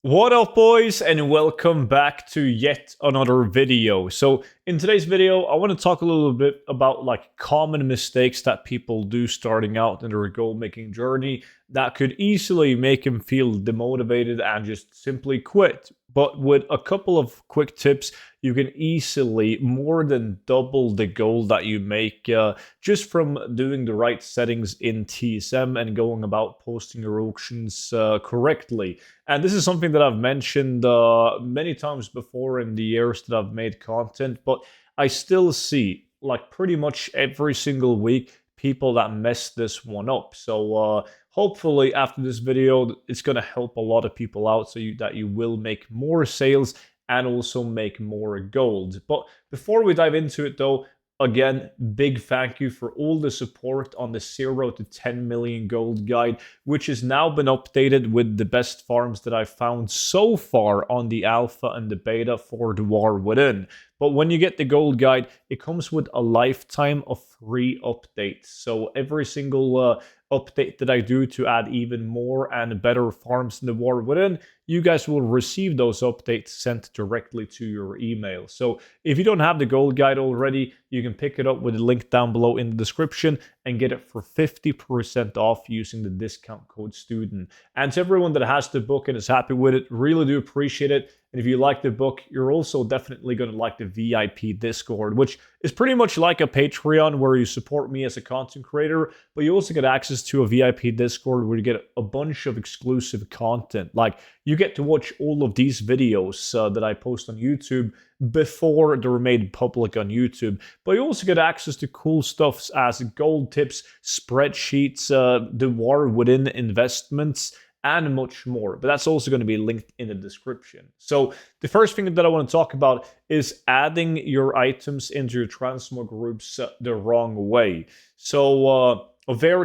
What up, boys, and welcome back to yet another video. So in today's video, I want to talk a little bit about common mistakes that people do starting out in their goal making journey that could easily make them feel demotivated and just simply quit. But with a couple of quick tips, you can easily more than double the goal that you make just from doing the right settings in TSM and going about posting your auctions correctly. And this is something that I've mentioned many times before in the years that I've made content, but I still see, like, pretty much every single week, people that mess this one up. So hopefully after this video, it's going to help a lot of people out so that you will make more sales and also make more gold. But before we dive into it though, again, big thank you for all the support on the 0 to 10 million gold guide, which has now been updated with the best farms that I've found so far on the alpha and the beta for the War Within. But when you get the gold guide, it comes with a lifetime of free updates. So every single update that I do to add even more and better farms in the War Within, you guys will receive those updates sent directly to your email. So if you don't have the gold guide already, you can pick it up with the link down below in the description and get it for 50% off using the discount code STUDENT. And to everyone that has the book and is happy with it, really do appreciate it. And if you like the book, you're also definitely going to like the VIP Discord, which is pretty much like a Patreon where you support me as a content creator, but you also get access to a VIP Discord where you get a bunch of exclusive content. Like, you get to watch all of these videos that I post on YouTube before they're made public on YouTube. But you also get access to cool stuff as gold tips, spreadsheets, the War Within investments, and much more. But that's also going to be linked in the description. So the first thing that I want to talk about is adding your items into your transmog groups the wrong way. So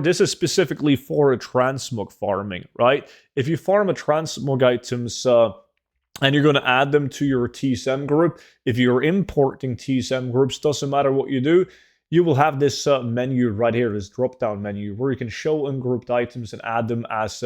this is specifically for a transmog farming, right? If you farm a transmog items and you're going to add them to your TSM group, if you're importing TSM groups, doesn't matter what you do, you will have this menu right here, this drop-down menu, where you can show ungrouped items and add them as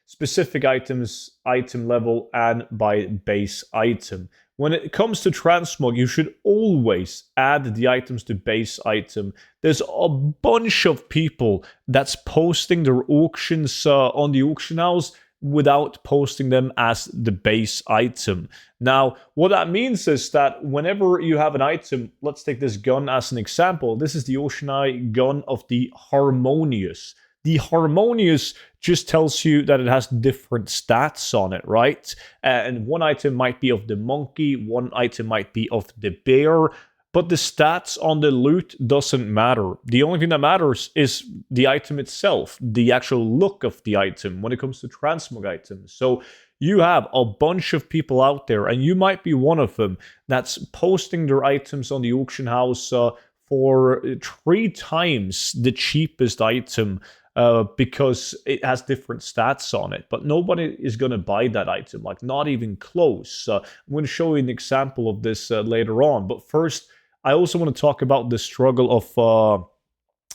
specific items, item level, and by base item. When it comes to transmog, you should always add the items to base item. There's a bunch of people that's posting their auctions on the auction house without posting them as the base item. Now, what that means is that whenever you have an item, let's take this gun as an example. This is the Ocean Eye gun of the Harmonious. The Harmonious just tells you that it has different stats on it, right? And one item might be of the monkey, one item might be of the bear, but the stats on the loot doesn't matter. The only thing that matters is the item itself, the actual look of the item when it comes to transmog items. So you have a bunch of people out there, and you might be one of them, that's posting their items on the auction house for 3 times the cheapest item because it has different stats on it. But nobody is going to buy that item, like not even close. I'm going to show you an example of this later on. But first, I also want to talk about the struggle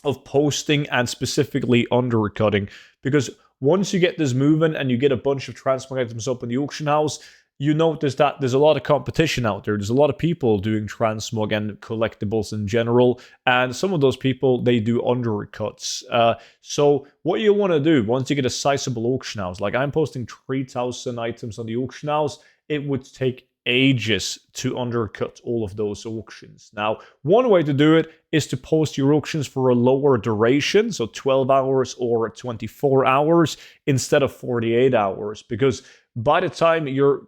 of posting and specifically undercutting, because once you get this moving and you get a bunch of transmog items up in the auction house, you notice that there's a lot of competition out there. There's a lot of people doing transmog and collectibles in general, and some of those people, they do undercuts. So what you want to do once you get a sizable auction house, like I'm posting 3,000 items on the auction house, it would take ages to undercut all of those auctions. Now, one way to do it is to post your auctions for a lower duration, so 12 hours or 24 hours instead of 48 hours, because by the time you're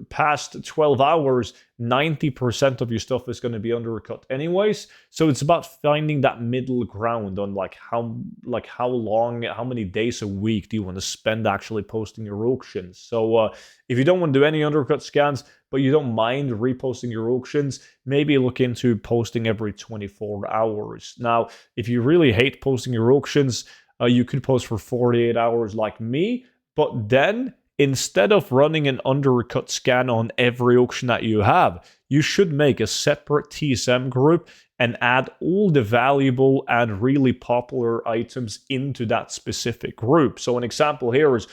past 12 hours, 90% of your stuff is going to be undercut anyways. So it's about finding that middle ground on how long, how many days a week do you want to spend actually posting your auctions. So if you don't want to do any undercut scans, but you don't mind reposting your auctions, maybe look into posting every 24 hours. Now, if you really hate posting your auctions, you could post for 48 hours like me, but then instead of running an undercut scan on every auction that you have, you should make a separate TSM group and add all the valuable and really popular items into that specific group. So an example here is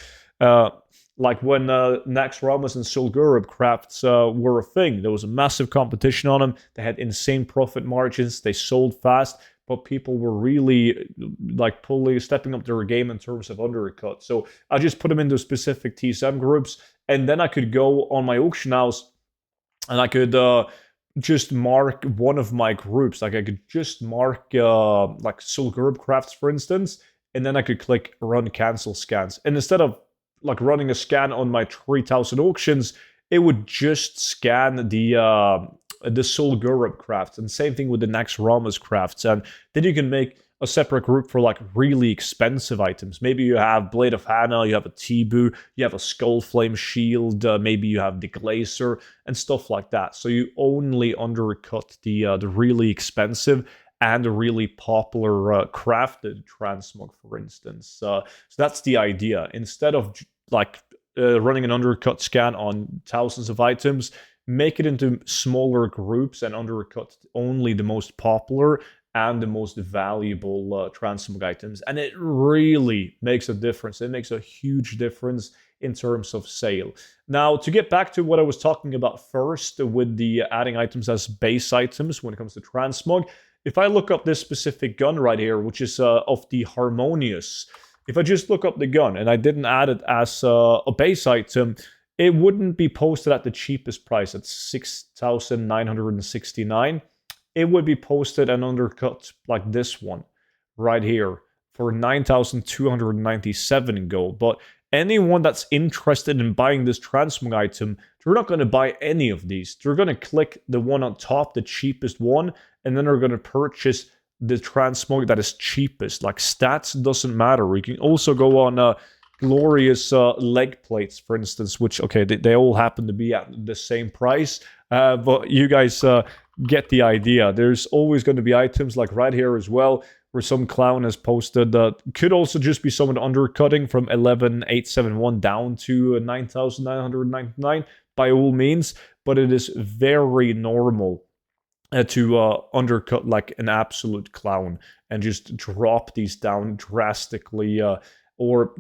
Like when Nax Ramos and Sulgurub crafts were a thing, there was a massive competition on them. They had insane profit margins. They sold fast, but people were really like stepping up their game in terms of undercut. So I just put them into specific TSM groups, and then I could go on my auction house and I could just mark one of my groups. Like I could just mark like Soul Group Crafts, for instance, and then I could click run cancel scans. And instead of like running a scan on my 3,000 auctions, it would just scan the Soul Group crafts. And same thing with the Nax Ramos crafts. And then you can make a separate group for like really expensive items. Maybe you have Blade of Hannah, you have a Tibu, you have a Skull Flame Shield, maybe you have the Glacier and stuff like that. So you only undercut the really expensive and the really popular crafted transmog, for instance. So that's the idea. Instead of like running an undercut scan on thousands of items, make it into smaller groups and undercut only the most popular and the most valuable transmog items. And it really makes a difference. It makes a huge difference in terms of sale. Now, to get back to what I was talking about first with the adding items as base items when it comes to transmog, if I look up this specific gun right here, which is of the Harmonious, if I just look up the gun and I didn't add it as a base item, it wouldn't be posted at the cheapest price at 6,969. It would be posted and undercut like this one right here for 9,297 gold. But anyone that's interested in buying this transmog item, they're not going to buy any of these. They're going to click the one on top, the cheapest one, and then they're going to purchase the transmog that is cheapest. Like stats doesn't matter. We can also go on glorious leg plates, for instance, which, okay, they all happen to be at the same price. But you guys get the idea. There's always going to be items like right here as well, where some clown has posted could also just be someone undercutting from 11,871 down to 9,999 by all means, but it is very normal to undercut like an absolute clown and just drop these down drastically, or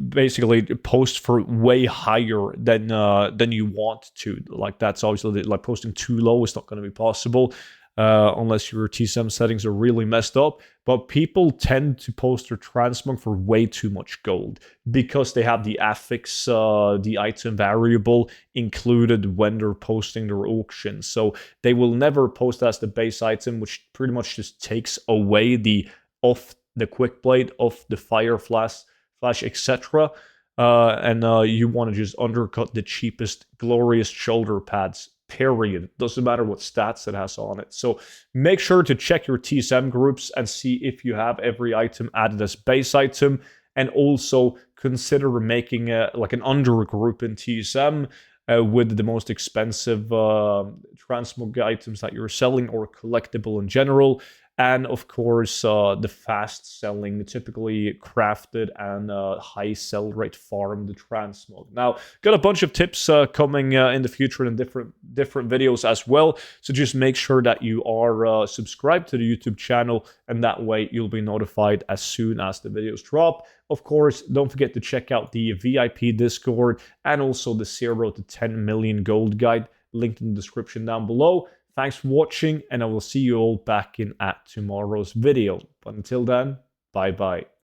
basically post for way higher than you want to. Like that's obviously like posting too low is not going to be possible unless your TSM settings are really messed up. But people tend to post their transmog for way too much gold because they have the affix, the item variable included when they're posting their auction. So they will never post as the base item, which pretty much just takes away the off the quick blade, off the fire flash, etc. And you want to just undercut the cheapest glorious shoulder pads, period. Doesn't matter what stats it has on it. So make sure to check your TSM groups and see if you have every item added as base item, and also consider making like an undergroup in TSM with the most expensive transmog items that you're selling or collectible in general. And of course, the fast selling, typically crafted and high sell rate farmed transmog. Now, got a bunch of tips coming in the future in different videos as well. So just make sure that you are subscribed to the YouTube channel, and that way you'll be notified as soon as the videos drop. Of course, don't forget to check out the VIP Discord and also the 0 to 10 million gold guide, linked in the description down below. Thanks for watching, and I will see you all back in at tomorrow's video. But until then, bye-bye.